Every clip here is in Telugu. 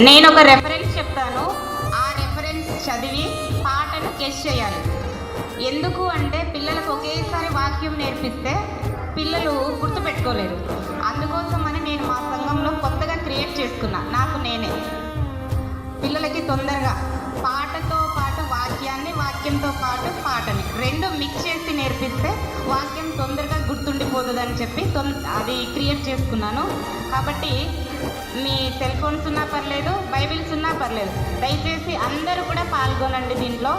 నేను ఒక రెఫరెన్స్ చెప్తాను, ఆ రెఫరెన్స్ చదివి పాటను గెస్ చేయాలి. ఎందుకు అంటే పిల్లలకు ఒకేసారి వాక్యం నేర్పిస్తే పిల్లలు గుర్తుపెట్టుకోలేరు. అందుకోసమని నేను మా సంఘంలో కొత్తగా క్రియేట్ చేసుకున్నా, నాకు నేనే పిల్లలకి తొందరగా పాటతో పాటు వాక్యాన్ని, వాక్యంతో పాటు పాటని రెండు మిక్స్ చేసి నేర్పిస్తే వాక్యం తొందరగా గుర్తుండిపోతుందని చెప్పి అది క్రియేట్ చేసుకున్నాను. కాబట్టి మీ సెల్ ఫోన్స్ ఉన్నా పర్లేదు, బైబిల్స్ ఉన్నా పర్లేదు, దయచేసి అందరూ కూడా పాల్గొనండి. దీంట్లో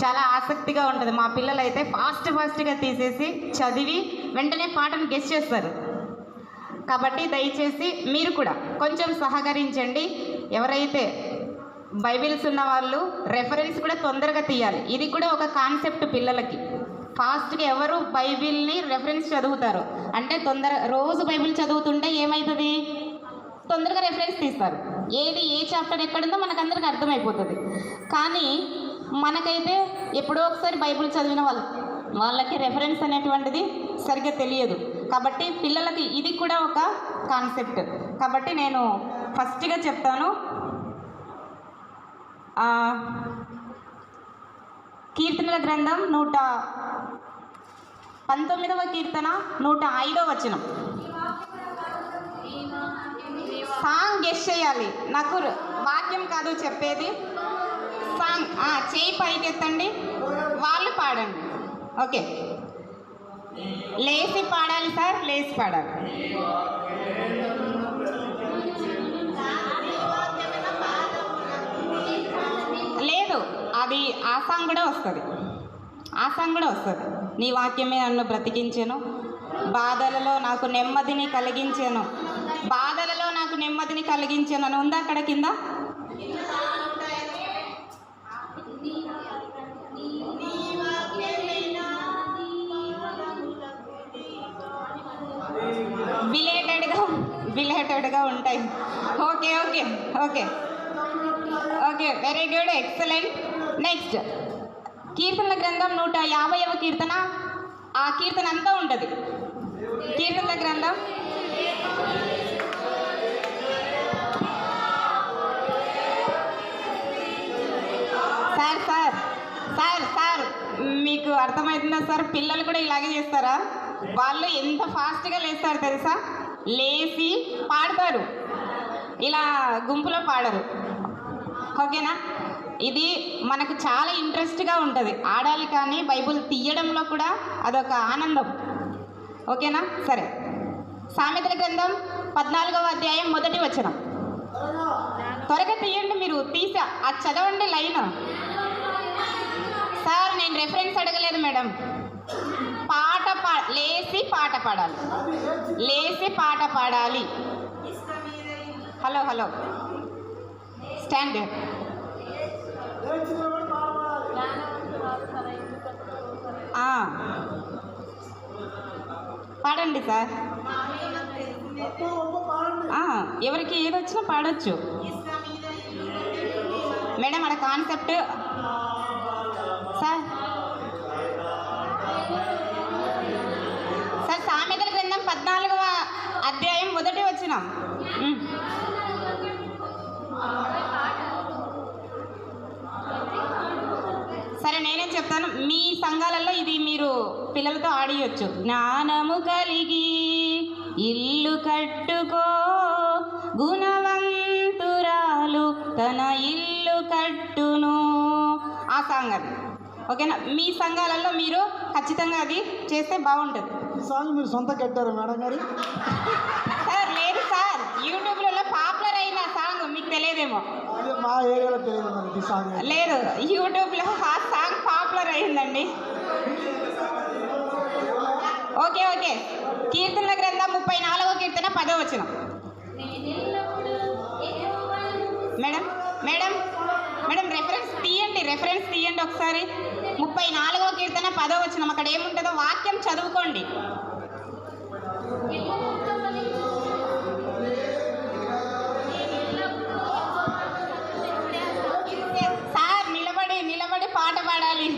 చాలా ఆసక్తిగా ఉంటుంది. మా పిల్లలు అయితే ఫాస్ట్గా తీసేసి చదివి వెంటనే పాటను గెస్ చేస్తారు. కాబట్టి దయచేసి మీరు కూడా కొంచెం సహకరించండి. ఎవరైతే బైబిల్స్ ఉన్న వాళ్ళు రెఫరెన్స్ కూడా తొందరగా తీయాలి. ఇది కూడా ఒక కాన్సెప్ట్ పిల్లలకి. ఫాస్ట్గా ఎవరు బైబిల్ని రెఫరెన్స్ చదువుతారు అంటే రోజు బైబిల్ చదువుతుంటే ఏమవుతుంది, తొందరగా రెఫరెన్స్ తీస్తారు. ఏది ఏ చాప్టర్ ఎక్కడుందో మనకు అందరికి అర్థమైపోతుంది. కానీ మనకైతే ఎప్పుడో ఒకసారి బైబిల్ చదివిన వాళ్ళకి రెఫరెన్స్ అనేటువంటిది సరిగ్గా తెలియదు. కాబట్టి పిల్లలకి ఇది కూడా ఒక కాన్సెప్ట్. కాబట్టి నేను ఫస్ట్గా చెప్తాను, కీర్తనల గ్రంథం 119వ కీర్తన 105వ వచనం. సాంగ్ గెస్ చేయాలి, నాకు వాక్యం కాదు చెప్పేది. సాంగ్ చేయి పైకెత్తండి, వాళ్ళు పాడండి. ఓకే, లేచి పాడాలి సార్, లేచి పాడాలి. లేదు, అది ఆ సాంగ్ కూడా వస్తుంది, ఆ సాంగ్ కూడా వస్తుంది. నీ వాక్యమే నన్ను బ్రతికించెను, బాధలలో నాకు నెమ్మదిని కలిగించాను, బాధలలో నాకు నెమ్మదిని కలిగించాను అని ఉందా అక్కడ కింద? బిలేటెడ్గా ఉంటాయి. Okay okay okay okay, very good, excellent. Next కీర్తనల గ్రంథం 150వ కీర్తన. ఆ కీర్తన అంతా ఉంటుంది. కీర్తనల గ్రంథం సార్ సార్ సార్ సార్ మీకు అర్థమవుతుందా సార్? పిల్లలు కూడా ఇలాగే చేస్తారా? వాళ్ళు ఎంత ఫాస్ట్గా లేస్తారు తెలుసా? లేచి పాడతారు, ఇలా గుంపులో పాడరు. ఓకేనా? ఇది మనకు చాలా ఇంట్రెస్ట్గా ఉంటుంది, ఆడాలి. కానీ బైబిల్ తీయడంలో కూడా అదొక ఆనందం. ఓకేనా? సరే, సామెతల గ్రంథం 14వ అధ్యాయం 1వ వచనం. త్వరగా తీయండి, మీరు తీసా అది చదవండి లైన్. సార్ నేను రెఫరెన్స్ అడగలేదు మేడం. లేచి పాట పాడాలి, లేచి పాట పాడాలి. Hello hello, stand. పాడండి సార్. ఎవరికి ఏది వచ్చినా పాడొచ్చు మేడం. మన కాన్సెప్ట్ సార్ సార్ సామెతల గ్రంథం 14వ అధ్యాయం 1వ వచనం. సరే నేనేం చెప్తాను, మీ సంఘాలలో ఇది మీరు పిల్లలతో ఆడియొచ్చు. జ్ఞానము కలిగి ఇల్లు కట్టుకో, గుణవంతురాలు తన ఇల్లు కట్టును. ఆ సాంగ్ అది. ఓకేనా? మీ సంఘాలలో మీరు ఖచ్చితంగా అది చేస్తే బాగుంటుంది. సాంగ్ మీరు సొంత కట్టారు మేడం గారు? సార్ లేదు సార్, యూట్యూబ్లలో పాపులర్ అయిన సాంగ్, మీకు తెలియదేమో. మా ఏరియాలో తెలియదు మరి ఈ సాంగ్. లేదు, యూట్యూబ్లో ఆ సాంగ్ పాపులర్ అయిందండి. ఓకే ఓకే, కీర్తనల గ్రంథం 34వ కీర్తన 10వ వచనం. మేడం మేడం మేడం రెఫరెన్స్ తీయండి ఒకసారి. 34వ కీర్తన 10వ వచనం. అక్కడ ఏముంటుందో వాక్యం చదువుకోండి. సార్ నిలబడి పాట పాడాలి,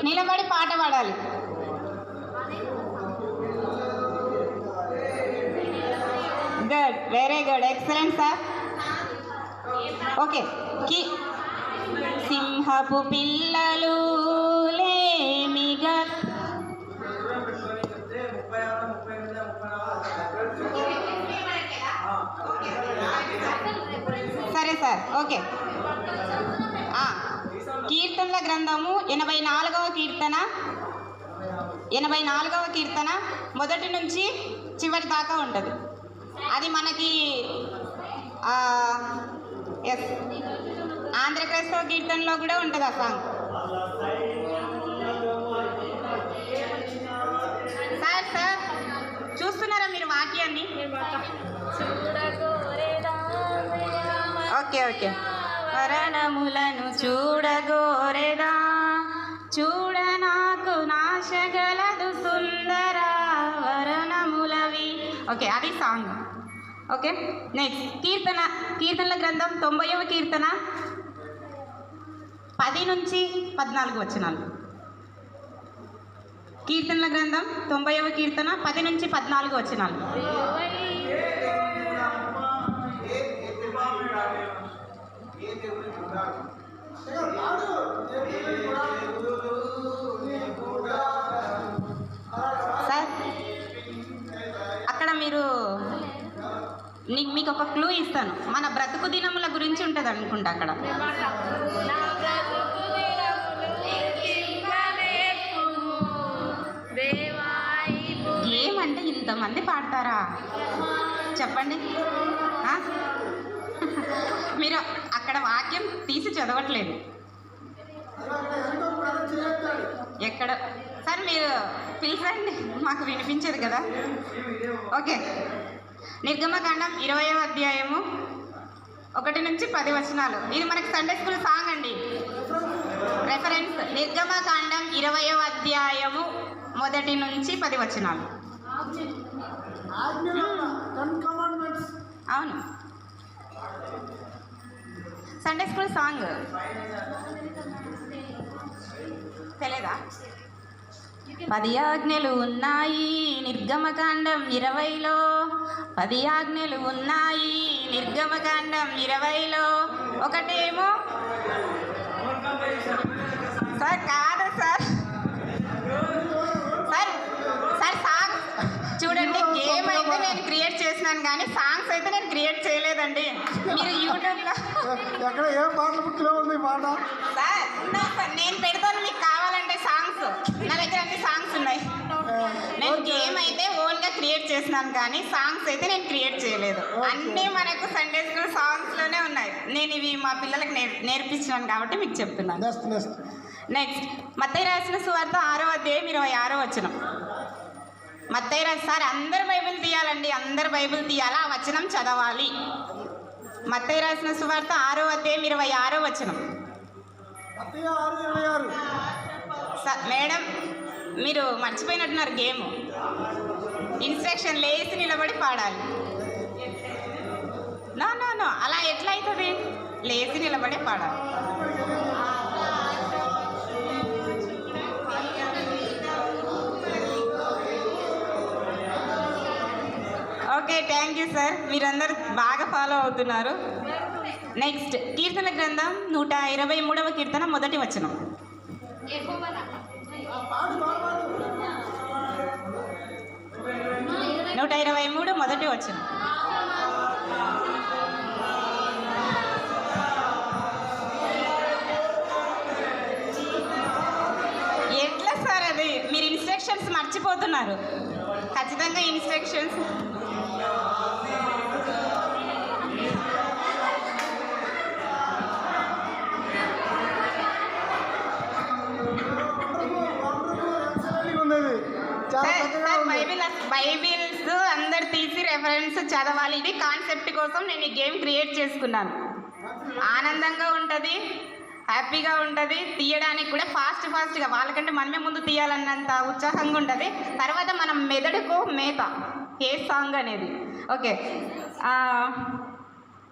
నిలబడి పాట పాడాలి. Good, very good, excellent sir. Okay. సింహపు పిల్లలు లేమిగా. సరే సార్, ఓకే. కీర్తనల గ్రంథము 84వ కీర్తన, 84వ కీర్తన మొదటి నుంచి చివరి దాకా ఉంటుంది. అది మనకి ఎస్ ఆంధ్ర క్రైస్తవ కీర్తనలో కూడా ఉంటుంది ఆ సాంగ్. సార్ చూస్తున్నారా మీరు వాక్యాన్ని? ఓకే. వరణములను చూడగోరెదా, చూడ నాకు నాశగలదు సుందర వరణములవి. ఓకే, అది సాంగ్. ఓకే, నెక్స్ట్ కీర్తనల గ్రంథం 90వ కీర్తన 10 నుంచి 14 వచనాలు. కీర్తనల గ్రంథం 90వ కీర్తన 10 నుంచి 14 వచనాలు. సార్ అక్కడ మీరు మీకు ఒక క్లూ ఇస్తాను. మన బ్రతుకు దినముల గురించి ఉంటుంది అనుకుంటా అక్కడ. ఏమంటే ఇంతమంది పాడతారా చెప్పండి? మీరు అక్కడ వాక్యం తీసి చదవట్లేదు. ఎక్కడ సార్ మీరు పిలిచండి, మాకు వినిపించదు కదా. ఓకే, నిర్గమకాండం 20వ అధ్యాయము 1 నుంచి 10 వచనాలు. ఇది మనకి సండే స్కూల్ సాంగ్ అండి. రెఫరెన్స్ నిర్గమకాండం 20వ అధ్యాయము 1 నుంచి 10 వచనాలు. అవును, సండే స్కూల్ సాంగ్ తెలియదా? 10 ఆజ్ఞలు ఉన్నాయి నిర్గమకాండం 20లో. 10 ఆజ్ఞలు ఉన్నాయి నిర్గమకాండం 20లో. ఒకటేమో సార్ కాదు సార్ సాంగ్ చూడండి. గేమ్ అయితే నేను క్రియేట్ చేసినాను కానీ సాంగ్స్ అయితే నేను క్రియేట్ చేయలేదండి. మీరు యూట్యూబ్లో సార్ నేను పెడతాను, మీకు కావాలంటే సాంగ్స్. నా దగ్గర అన్ని సాంగ్స్ ఉన్నాయి. నేను గేమ్ అయితే ఓన్గా క్రియేట్ చేసినాను కానీ సాంగ్స్ అయితే నేను క్రియేట్ చేయలేదు. అన్నీ మనకు సండే స్కూల్ సాంగ్స్లోనే ఉన్నాయి. నేను ఇవి మా పిల్లలకు నేర్పించినాను కాబట్టి మీకు చెప్తున్నాను. నెక్స్ట్ మత్తయి రాసిన సువార్త 6వ అధ్యాయం 26వ వచనం. మత్తయి రాసిన సార్ అందరు బైబిల్ తీయాలండి, అందరు బైబిల్ తీయాలా, ఆ వచనం చదవాలి. మత్తయి రాసిన సువార్త 6వ అధ్యాయం 26వ వచనం. మేడం మీరు మర్చిపోయినట్టున్నారు గేమ్. ఇన్స్ట్రక్షన్ లేసి నిలబడి పాడాలి. నో అలా ఎట్లా అవుతుంది? లేచి నిలబడే పాడాలి. ఓకే, థ్యాంక్ యూ సార్, మీరందరూ బాగా ఫాలో అవుతున్నారు. నెక్స్ట్ కీర్తన గ్రంథం 123వ కీర్తన 1వ వచనం. 123 1వ వచనం. ఎట్లా సార్ అది? మీరు ఇన్స్ట్రక్షన్స్ మర్చిపోతున్నారు. ఖచ్చితంగా ఇన్స్ట్రక్షన్స్ బైబిల్స్ అందరు తీసి రెఫరెన్స్ చదవాలి. ఇది కాన్సెప్ట్ కోసం నేను ఈ గేమ్ క్రియేట్ చేసుకున్నాను. ఆనందంగా ఉంటుంది, హ్యాపీగా ఉంటుంది, తీయడానికి కూడా ఫాస్ట్గా వాళ్ళకంటే మనమే ముందు తీయాలన్నంత ఉత్సాహంగా ఉంటుంది. తర్వాత మనం మెదడుకు మేత ఏ సాంగ్ అనేది. ఓకే,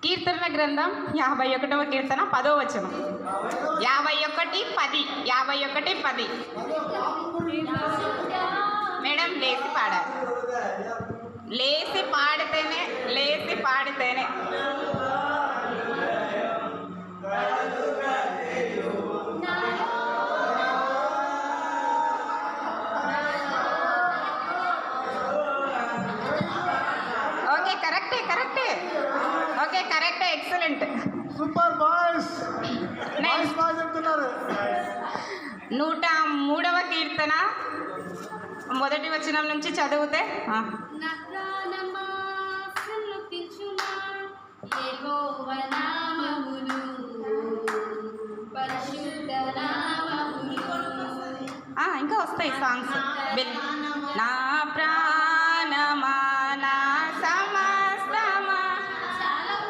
కీర్తన గ్రంథం 51వ కీర్తన 10వ వచనం. 51:10 మేడం లేచి పాడాలి. లేచి పాడితేనే correct, excellent. Super boys. Boys బాగా చెప్తున్నారు. 103వ కీర్తన మొదటి వచనం నుంచి చదివితే ఇంకా వస్తాయి సాంగ్స్. నా ప్రాణమా నా సమస్తమా.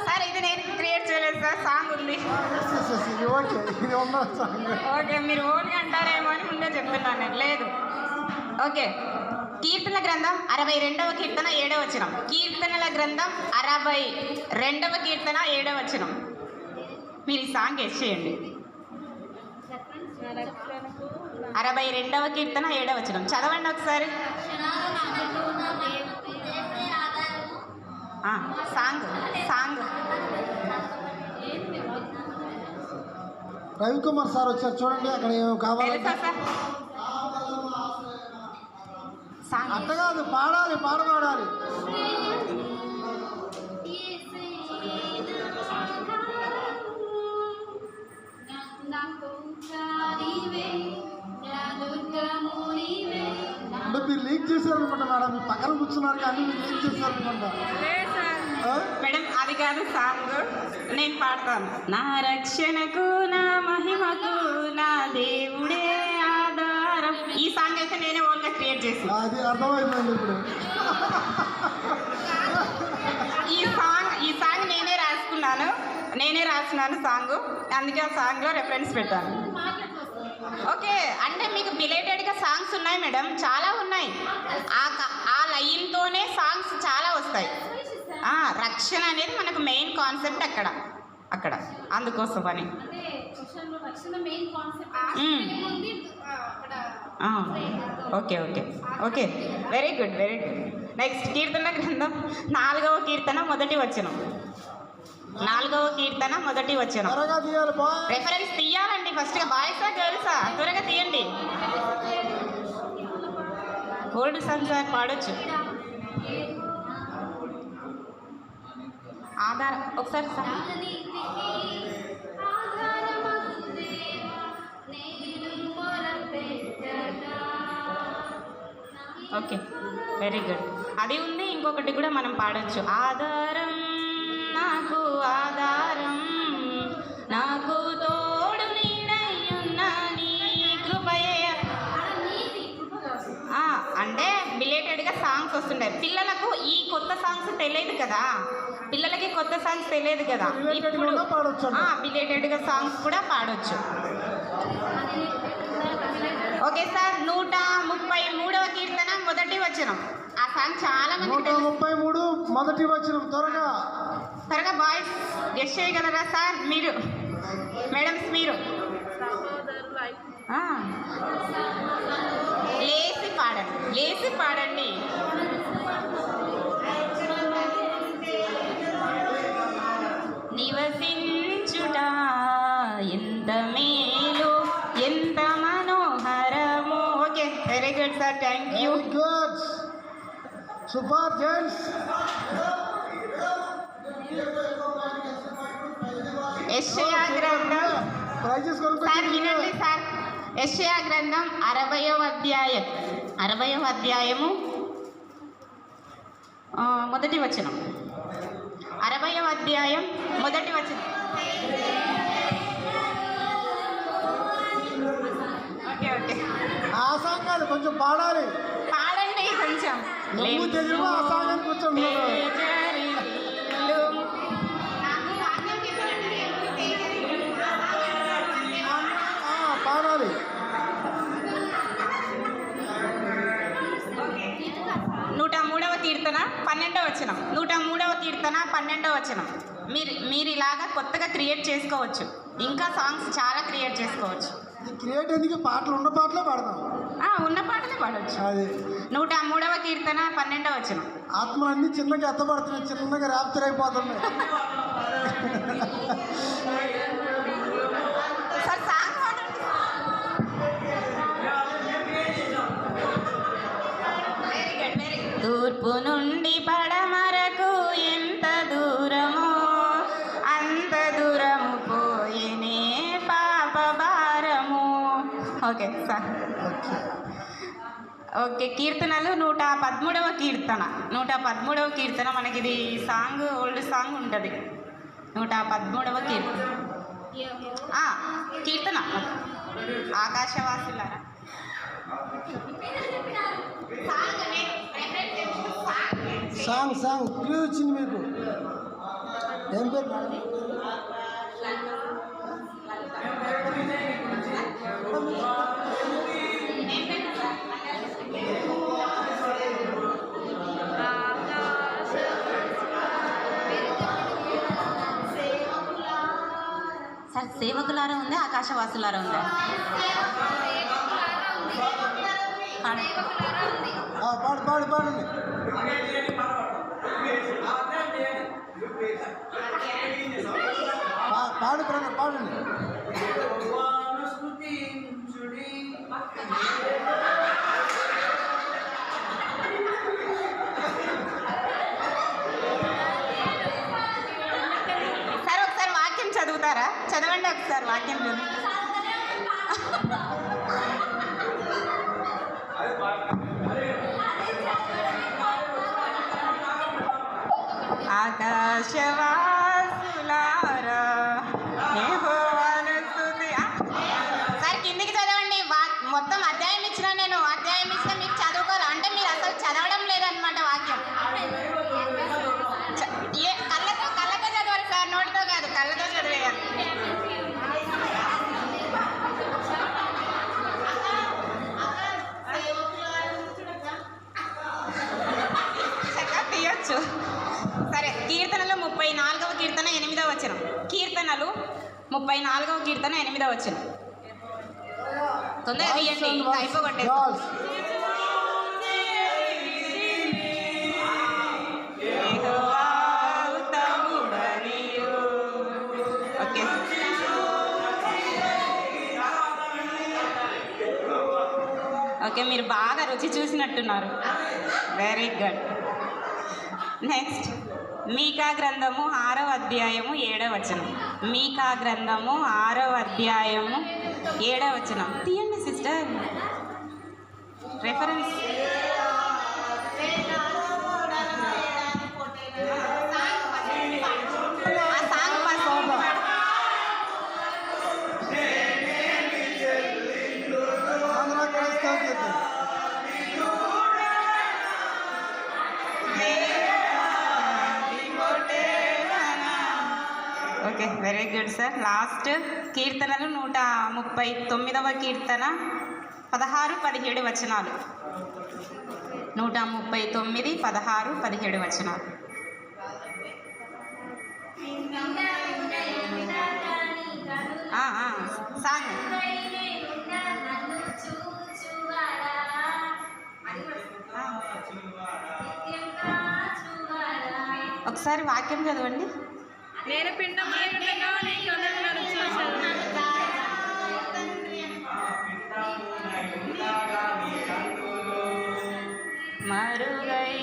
సార్ ఇది నేను క్రియేట్ చేయలేదు సార్, సాంగ్ ఉంది. ఓకే, మీరు ఓన్గా అంటారేమో అని ముందే చెప్తున్నాను నేను. లేదు, ఓకే. కీర్తన గ్రంథం 62వ కీర్తన 7వ వచనం. కీర్తనల గ్రంథం 62వ కీర్తన 7వ వచనం. మీరు ఈ సాంగ్ గెస్ చేయండి. 62వ కీర్తన 7వ వచనం చదవండి ఒకసారి. సాంగ్ సాంగ్ రవికుమార్ సార్ వచ్చారు చూడండి, అక్కడ ఏమో కావాలి. అట్ట కాదు, పాడాలి, పాడాలి. అంటే మీరు లీక్ చేశారనుకుంటా మేడం, మీ పక్కన కూర్చున్నారు కానీ మీరు లీక్ చేశారనుకుంటా. మేడం అది కాదు సాంగ్, నేను పాడతాను. నా రక్షణకు నా మహిమకు నా దేవుడే ఆధారం. ఈ సాంగ్ అయితే నేనే ఓన్గా క్రియేట్ చేసి. అది అర్థమైపోయింది ఇప్పుడు. ఈ సాంగ్ నేనే రాసుకున్నాను సాంగ్, అందుకే ఆ సాంగ్లో రెఫరెన్స్ పెట్టాను. ఓకే, అంటే మీకు బిలేటెడ్గా సాంగ్స్ ఉన్నాయి మేడం, చాలా ఉన్నాయి. ఆ లైన్తోనే సాంగ్స్ చాలా వస్తాయి. రక్షణ అనేది మనకు మెయిన్ కాన్సెప్ట్ అక్కడ అందుకోసం అని. Okay okay okay, very good very good. Next కీర్తన గ్రంథం 4వ కీర్తన 1వ వచనం. 4వ కీర్తన 1వ వచనం. రెఫరెన్స్ తీయాలండి ఫస్ట్గా. బాయ్సా గర్ల్సా? త్వరగా తీయండి. ఓల్డ్ సాంగ్ సార్ పాడొచ్చు. ఆధారం ఒకసారి సార్. Okay, very good. అది ఉంది, ఇంకొకటి కూడా మనం పాడొచ్చు. ఆధారం నాకు ఆధారం, నాకు తోడు నీడయ్యున్న నీ కృపయే. అంటే బిలేటెడ్గా సాంగ్స్ వస్తుంటాయి. పిల్లలకు ఈ కొత్త సాంగ్స్ తెలియదు కదా, పిల్లలకి కొత్త సాంగ్స్ తెలియదు కదా, ఇప్పుడు బిలేటెడ్గా సాంగ్స్ కూడా పాడొచ్చు. ఓకే సార్, 133వ కీర్తన 1వ వచనం. ఆ సాంగ్ చాలా మంది. 133 1వ వచనం. త్వరగా బాయ్స్ గెస్ చేయగలరా సార్? మీరు మేడమ్స్ మీరు లేసి పాడండి. నివసించుట ఎంత మేలు ఎంత మనోహరము. Okay, very good sir, thank you. Good, super gents. యెషయా గ్రంథం సార్ వినండి సార్. యెషయా గ్రంథం 60వ అధ్యాయము 1వ వచనం. 60వ అధ్యాయం 1వ వచనం. ఓకే ఓకే, ఆ సాంగ్ కాదు, కొంచెం పాడండి కొంచెం. ఆ సాంగ్ కూర్చోండి. పాడాలి. 103వ కీర్తన 12వ వచనం. 103వ కీర్తన 12వ వచనం. మీరు ఇలాగా కొత్తగా క్రియేట్ చేసుకోవచ్చు. ఇంకా సాంగ్స్ చాలా క్రియేట్ చేసుకోవచ్చు. క్రియేట్ ఎందుకు? పాటలు ఉన్న పాటలే పాడదాం. ఉన్న పాటలే పాడవచ్చు. అది 103వ కీర్తన 12వ వచనం. ఆత్మలన్నీ చిన్నగా ఎత్తబడుతున్నాయి, చిన్నగా ర్యాప్చర్ అయిపోతున్నాయి. తూర్పు నుండి పడమరకు ఎంత దూరమో ఓకే సార్. ఓకే. ఓకే, కీర్తనలు 113వ కీర్తన. 113వ కీర్తన మనకి ఇది సాంగ్, ఓల్డ్ సాంగ్ ఉంటుంది. 113వ కీర్తన. కీర్తన ఆకాశవాసులారా. సాంగ్ క్లూ ఇచ్చింది మీకు. ఏం పేరు మేడం? సార్ సేవకులారా ఉంది, ఆకాశవాసులారా ఉందా? పాడండి. పాడండి. సార్ ఒకసారి వాక్యం చదువుతారా? చదవండి ఒకసారి వాక్యం. ఆకాశవాసులారా యెహోవాను స్తుతి. సార్ కిందికి చదవండి. మొత్తం అధ్యాయం ఇచ్చిన నేను, అధ్యాయం ఇచ్చిన మీకు చదువుకోరు అంటే మీరు అసలు చదవడం లేదనమాట వాక్యం. కళ్ళతో చదవాలి సార్, నోటితో కాదు, కళ్ళతో చదివేయాలి. తీయొచ్చు. సరే, కీర్తనలు 34వ కీర్తన 8వ వచనం. కీర్తనలు 34వ కీర్తన 8వ వచనం. తొందరగా తీయండి, అయిపోగొట్టే. ఓకే, ఓకే, మీరు బాగా రుచి చూసినట్టున్నారు. Very good. నెక్స్ట్, మీకా గ్రంథము 6వ అధ్యాయము 7వ వచనం. మీకా గ్రంథము 6వ అధ్యాయము 7వ వచనం. తీయండి sister, reference. Okay, very good sir. Last కీర్తనలు 139వ కీర్తన 16-17 వచనాలు. 139, 16, 17 వచనాలు. సాంగ్ ఒకసారి వాక్యం చదవండి. నేను పిండముగా నీ కన్నులను చూశాను. మరుగై